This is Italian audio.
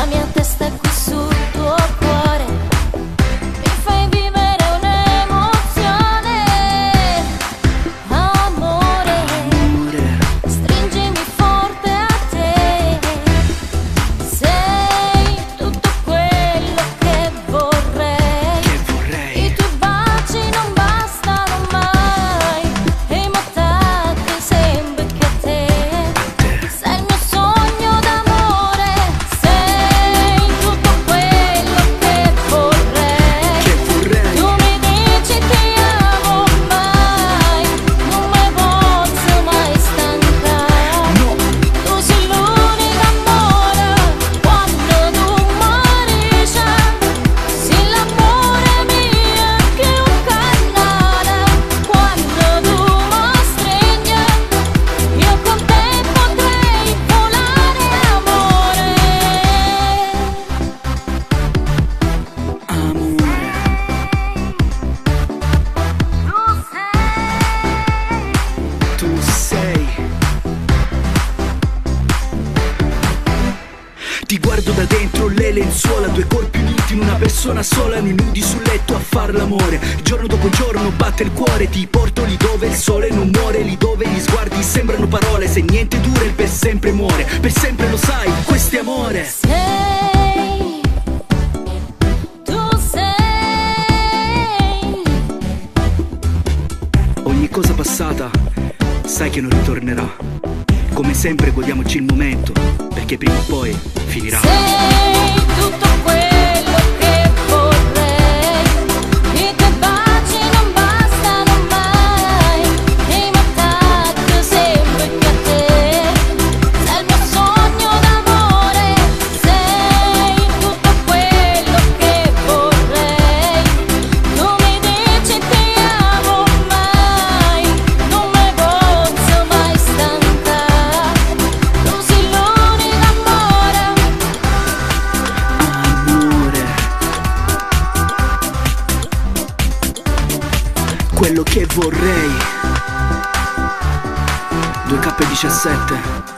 La mia testa è qui sul tuo cuore, mi fai vivere un'emozione. Amore, stringimi forte a te. Sei tutto quello che vorrei. I tuoi baci non bastano mai, e i miei tacchi sempre che a te. Sei il mio sogno d'amore. Sei tutto quello che vorrei. Tu mi dici ti amo, mai non mi posso mai stancare. Tu sei l'unico amore. Quando tu morisci, sei l'amore mio che un canale. Quando tu mi stringi, io con te potrei volare, amore. Tu sei. Ti guardo da dentro le lenzuola, due corpi uniti in una persona sola, nei nudi sul letto a far l'amore. Giorno dopo giorno batte il cuore, ti porto lì dove il sole non muore, lì dove gli sguardi sembrano parole. Se niente dura il per sempre muore, per sempre lo sai, questo è amore. Sei, tu sei. Ogni cosa passata sai che non ritornerà. Come sempre godiamoci il momento, perché prima o poi finirà. Sei tutto quello che vorrei. I tuoi baci non bastano mai, e i miei tacchi sempre che a te. Sei il mio sogno d'amore. Sei tutto quello che vorrei. Tu mi dici ti amo, mai non mi posso mai stancare. Tu sei l'unico amore. Amore, quello che vorrei. 2K17